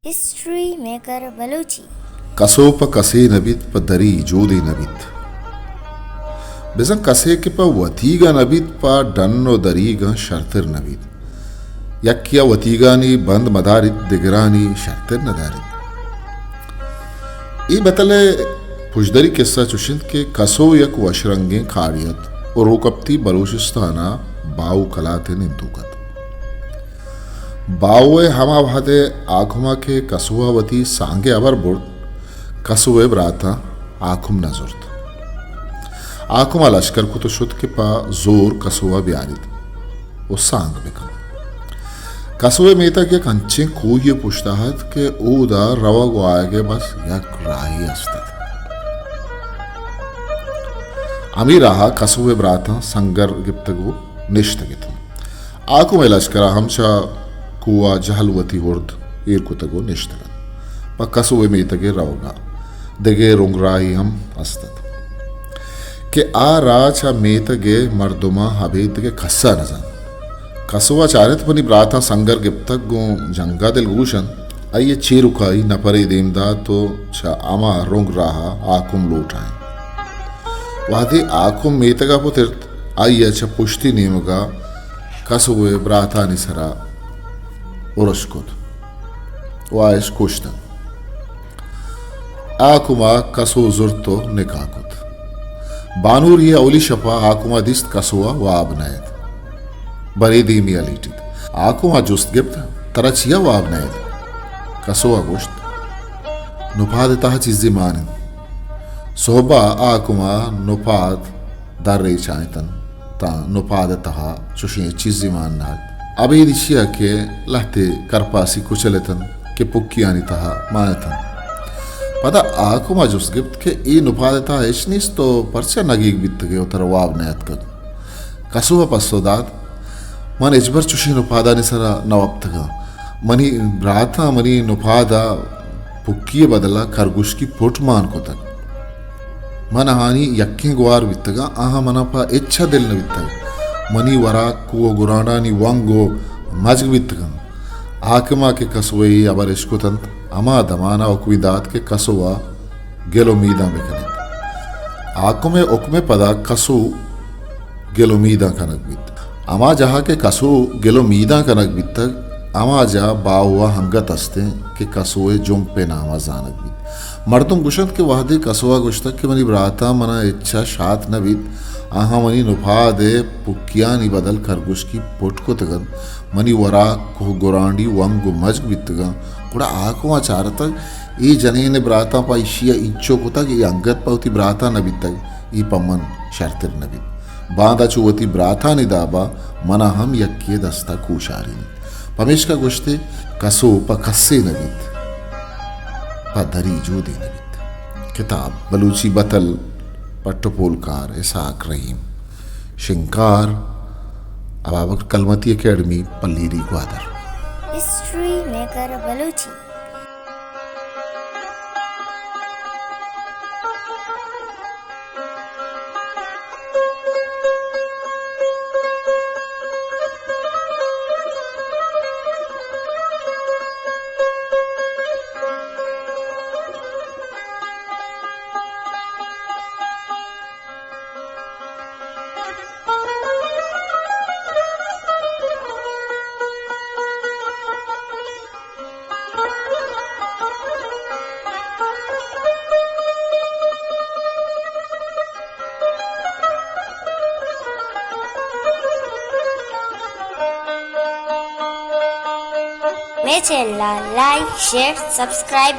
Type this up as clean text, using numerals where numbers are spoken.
History Maker Baluchi. Kasoo pa kasee nabit pa dari joodee nabit. Bezan kasee ke pa watiga nabit pa danno dariga shartir nabit. Yakkiya watigani band madarit digrani shartir nadarit. I batale पुजदरी किस्सा चुशिंद के कसो यक वशरंगे खारियत और रोकप्ती बलूचिस्ताना बाऊ कलाते निंतुकत बाऊए हमा भादे आखुमा के कसुआवती सांगे अबर बुर्द कसुए ब्राता आखुम नजुर्त आखुमा लश्कर को तो शुद्ध के पा जोर कसुआ ब्यारित वो सांग बिकम कसुए मेता के कंचे कोई पुश्ताहत के ऊदा रवा गो आएगे बस यक राही अस्तात अमीराहा कसुवे ब्राता संगर गिप्तगु निष्ठगितम आकु में लश्करा हमशा कुआ जहलवती वर्द ईरकुतगु निष्ठगन प कसुवे मेतगे रवगा दगे रुंगराही हम अस्तत के आ राचा मेतगे मर्दुमा हबेत के खस्सा नजन कसुवा चारित पनी ब्राता संगर गिप्तगु जंगा दिल गुशन आइए चीरुकाई नपरे देमदा तो छा आमा रुंगराहा आकुम लूटाएं वादी आकुम मेतगा पुतिर्त आइया छ पुष्टि नेमगा कसुवे ब्राता निसरा उरस्कुत वाइस कुश्तन आकुमा कसु जुर्तो निकाकुत बानूर ये औली शपा आकुमा दिस्त कसुआ वाबनायत बरे दीमी अलीटित आकुमा जुस्त गिप्त तरचिया वाबनायत कसुआ गुश्त नुपादता चीज़ी मानिन सोहबा आकुमा नुपाद दर्रे चायतन ता नुपाद तहा चुशिए चीज़ी मानना अभी दिशिया के लहते करपासी कुचलेतन के पुक्कियानी तहा मानतन पता आकुमा जुस गिफ्ट के ई नुपाद तहा एशनिस तो परचा नगीग बित्त के उतर वाब नयत कर कसुवा पसोदात मन इजबर चुशी नुपादा निसरा नवप्तगा मनी ब्राता मनी नुपादा पुक्किये बदला खरगोश की पोट मान को तक मन हानि यक्के गुआर वित्तगा आहा मनपा इच्छा दिल न वित्तगा मनी वरा कुओ गुराना नि वांगो मजग वित्तगा आकमा के कसुए अबर इश्कुतंत अमा दमाना उकविदात के कसुआ गेलो मीदा बिकने आकुमे उकमे पदा कसु गेलो मीदा कनक वित्त अमा जहा के कसु गेलो मीदा कनक वित्तग अमा जा बाहुआ हंगत अस्ते के कसुए जुम पे नामा जानक वित्त मर्दुम गुशत के वादे कसुआ गुश्तक के मनी ब्राता मना इच्छा शात नबीत आहा मनी नुफादे पुक्कियानी बदल खरगोश की पोट को तगन मनी वरा को गुरांडी वंगु मजग बितगा कुड़ा आको आचारत ई जने ने ब्राता पा इशिया इच्छो को तक ई अंगत पाउती ब्राता नबीतग ई पमन शर्तिर नबीत बांदा चुवती ब्राता निदाबा मना हम यक्के दस्ता कुशारी पमेश का गुश्ते कसो पा कस्से नबीत दरी जोदे नबीत किताब बलूची बतल पट्टपोलकार इसाक रहीम शिंकार अबाबक कलमती एकेडमी पल्लीरी ग्वादर History Maker Baluchi. मेरे चैनल लाइक शेयर सब्सक्राइब